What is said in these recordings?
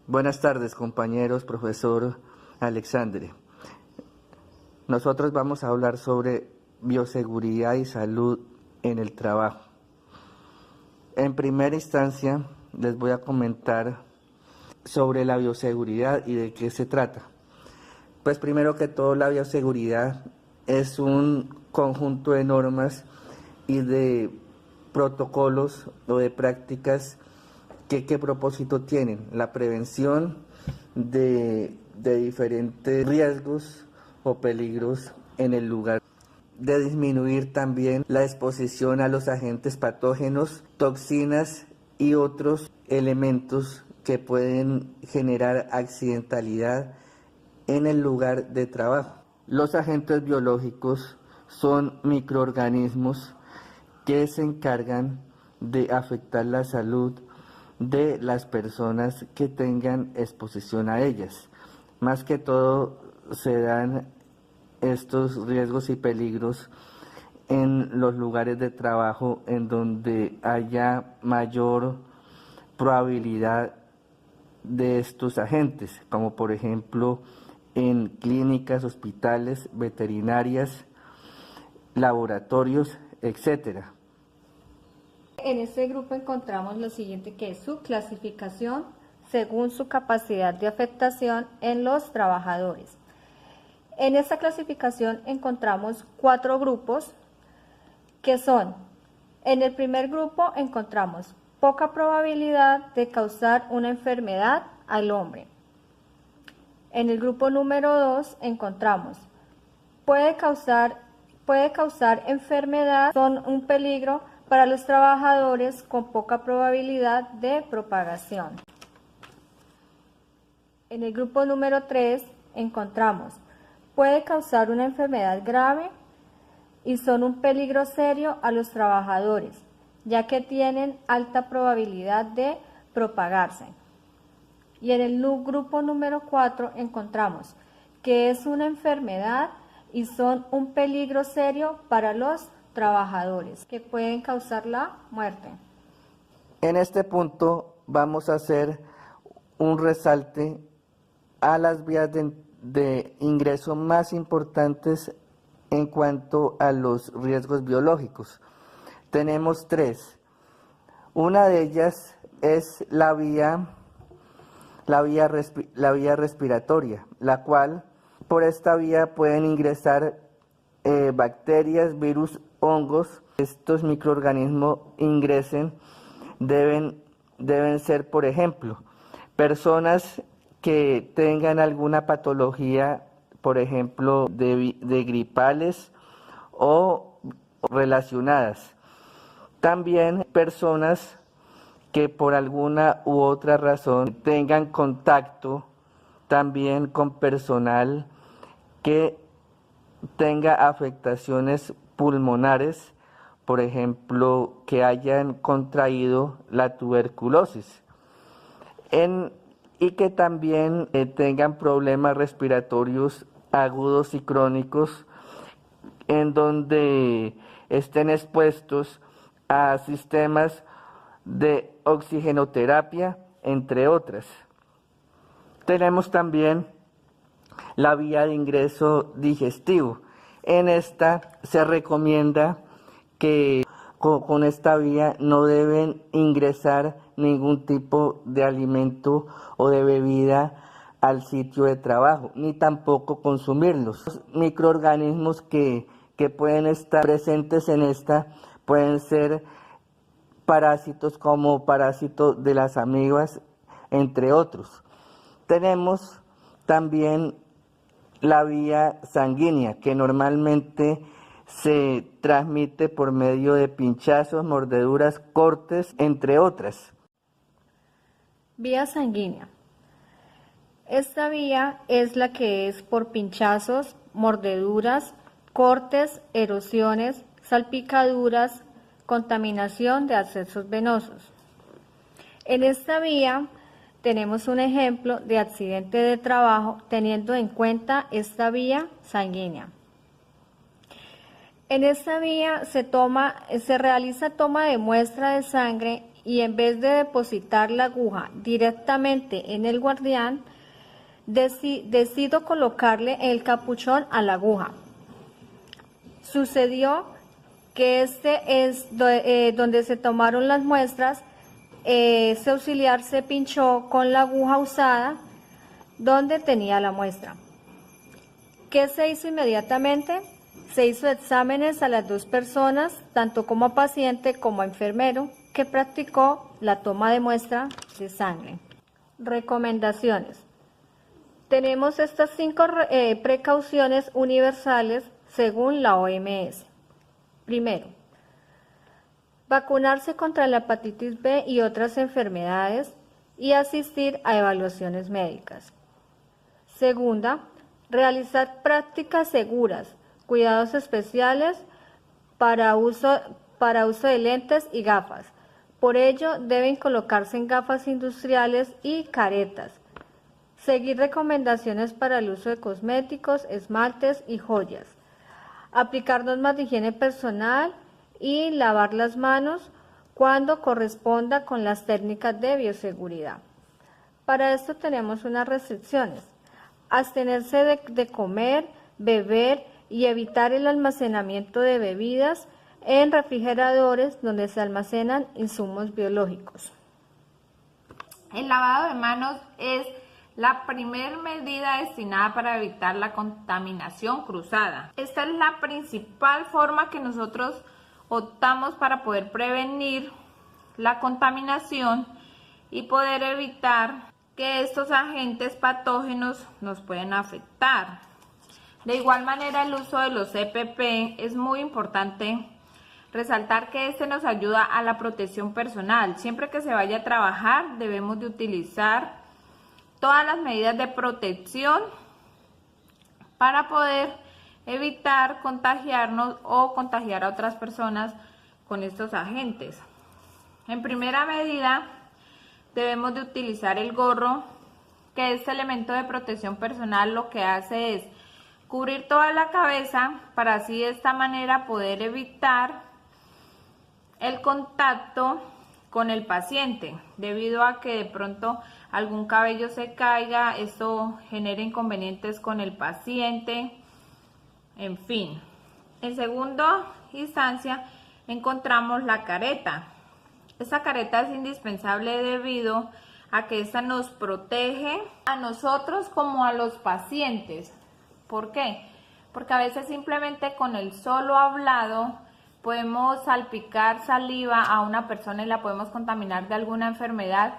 Buenas tardes, compañeros, profesor Alexandre. Nosotros vamos a hablar sobre bioseguridad y salud en el trabajo. En primera instancia, les voy a comentar sobre la bioseguridad y de qué se trata. Pues primero que todo, la bioseguridad es un conjunto de normas y de protocolos o de prácticas que ¿qué propósito tienen? La prevención de diferentes riesgos o peligros en el lugar, de disminuir también la exposición a los agentes patógenos, toxinas y otros elementos que pueden generar accidentalidad en el lugar de trabajo. Los agentes biológicos son microorganismos que se encargan de afectar la salud de las personas que tengan exposición a ellas. Más que todo se dan estos riesgos y peligros en los lugares de trabajo en donde haya mayor probabilidad de estos agentes, como por ejemplo en clínicas, hospitales, veterinarias, laboratorios, etcétera. En este grupo encontramos lo siguiente, que es su clasificación según su capacidad de afectación en los trabajadores. En esta clasificación encontramos 4 grupos que son: en el primer grupo encontramos poca probabilidad de causar una enfermedad al hombre. En el grupo número 2 encontramos puede causar enfermedad, son un peligro para los trabajadores con poca probabilidad de propagación. En el grupo número 3 encontramos puede causar una enfermedad grave y son un peligro serio a los trabajadores, ya que tienen alta probabilidad de propagarse. Y en el grupo número 4 encontramos que es una enfermedad y son un peligro serio para los trabajadores, que pueden causar la muerte. En este punto vamos a hacer un resalte a las vías de ingreso más importantes en cuanto a los riesgos biológicos. Tenemos 3. Una de ellas es la vía respiratoria, la cual por esta vía pueden ingresar bacterias, virus, hongos. Estos microorganismos ingresen deben ser, por ejemplo, personas que tengan alguna patología, por ejemplo, de gripales o relacionadas. También personas que por alguna u otra razón tengan contacto también con personal que tenga afectaciones pulmonares, por ejemplo, que hayan contraído la tuberculosis, y que también tengan problemas respiratorios agudos y crónicos, en donde estén expuestos a sistemas de oxigenoterapia, entre otras. Tenemos también la vía de ingreso digestivo. En esta se recomienda que con esta vía no deben ingresar ningún tipo de alimento o de bebida al sitio de trabajo, ni tampoco consumirlos. Los microorganismos que pueden estar presentes en esta pueden ser parásitos como parásitos de las amibas, entre otros. Tenemos también la vía sanguínea, que normalmente se transmite por medio de pinchazos, mordeduras, cortes, entre otras. Vía sanguínea. Esta vía es la que es por pinchazos, mordeduras, cortes, erosiones, salpicaduras, contaminación de accesos venosos. En esta vía tenemos un ejemplo de accidente de trabajo teniendo en cuenta esta vía sanguínea. En esta vía se realiza toma de muestra de sangre y en vez de depositar la aguja directamente en el guardián, decido colocarle el capuchón a la aguja. Sucedió que este es donde se tomaron las muestras. Ese auxiliar se pinchó con la aguja usada donde tenía la muestra. ¿Qué se hizo inmediatamente? Se hizo exámenes a las dos personas, tanto como paciente como enfermero, que practicó la toma de muestra de sangre. Recomendaciones. Tenemos estas 5 precauciones universales según la OMS. Primero, vacunarse contra la hepatitis B y otras enfermedades y asistir a evaluaciones médicas. Segunda, realizar prácticas seguras, cuidados especiales para uso de lentes y gafas. Por ello, deben colocarse en gafas industriales y caretas. Seguir recomendaciones para el uso de cosméticos, esmaltes y joyas. Aplicar normas de higiene personal y lavar las manos cuando corresponda con las técnicas de bioseguridad. Para esto tenemos unas restricciones. Abstenerse de comer, beber y evitar el almacenamiento de bebidas en refrigeradores donde se almacenan insumos biológicos. El lavado de manos es la primera medida destinada para evitar la contaminación cruzada. Esta es la principal forma que nosotros optamos para poder prevenir la contaminación y poder evitar que estos agentes patógenos nos pueden afectar. De igual manera, el uso de los EPP es muy importante resaltar que este nos ayuda a la protección personal. Siempre que se vaya a trabajar debemos de utilizar todas las medidas de protección para poder evitar contagiarnos o contagiar a otras personas con estos agentes. En primera medida, debemos de utilizar el gorro, que este elemento de protección personal lo que hace es cubrir toda la cabeza para así de esta manera poder evitar el contacto con el paciente, debido a que de pronto algún cabello se caiga, esto genera inconvenientes con el paciente, en fin. En segunda instancia encontramos la careta. Esta careta es indispensable debido a que esta nos protege a nosotros como a los pacientes. ¿Por qué? Porque a veces simplemente con el solo hablado podemos salpicar saliva a una persona y la podemos contaminar de alguna enfermedad,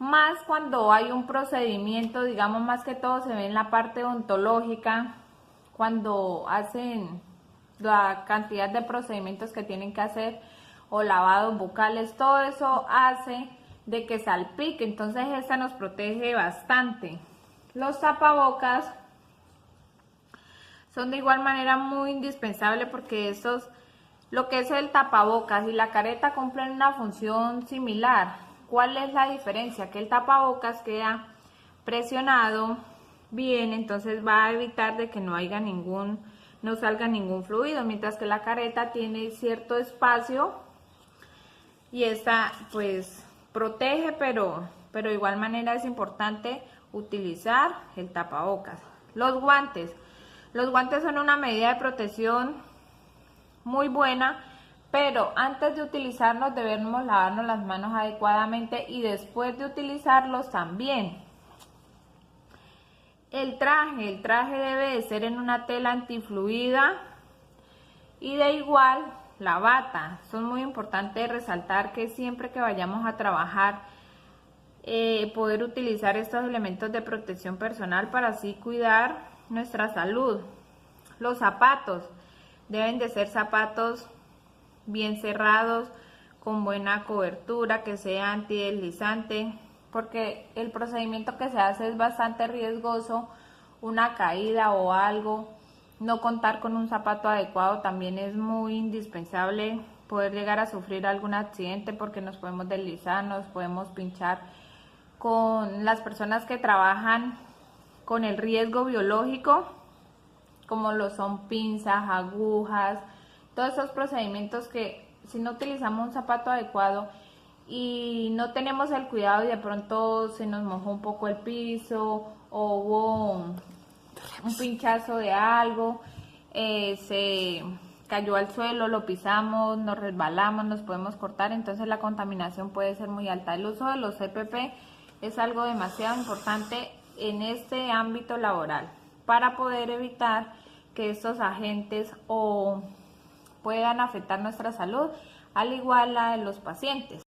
más cuando hay un procedimiento, digamos, más que todo se ve en la parte odontológica, cuando hacen la cantidad de procedimientos que tienen que hacer o lavados bucales, todo eso hace de que salpique, entonces esta nos protege bastante. Los tapabocas son de igual manera muy indispensables porque lo que es el tapabocas y la careta cumplen una función similar. ¿Cuál es la diferencia? Que el tapabocas queda presionado bien, entonces va a evitar de que no salga ningún fluido, mientras que la careta tiene cierto espacio y esta pues protege, pero de igual manera es importante utilizar el tapabocas. Los guantes son una medida de protección muy buena, pero antes de utilizarlos debemos lavarnos las manos adecuadamente y después de utilizarlos también. El traje debe de ser en una tela antifluida y de igual la bata. Son muy importantes resaltar que siempre que vayamos a trabajar poder utilizar estos elementos de protección personal para así cuidar nuestra salud. Los zapatos deben de ser zapatos bien cerrados, con buena cobertura, que sea antideslizante, porque el procedimiento que se hace es bastante riesgoso, una caída o algo. No contar con un zapato adecuado también es muy indispensable, poder llegar a sufrir algún accidente porque nos podemos deslizar, nos podemos pinchar. Con las personas que trabajan con el riesgo biológico, como lo son pinzas, agujas, todos esos procedimientos que si no utilizamos un zapato adecuado y no tenemos el cuidado y de pronto se nos mojó un poco el piso o hubo un pinchazo de algo, se cayó al suelo, lo pisamos, nos resbalamos, nos podemos cortar, entonces la contaminación puede ser muy alta. El uso de los CPP es algo demasiado importante en este ámbito laboral para poder evitar que estos agentes puedan afectar nuestra salud, al igual la de los pacientes.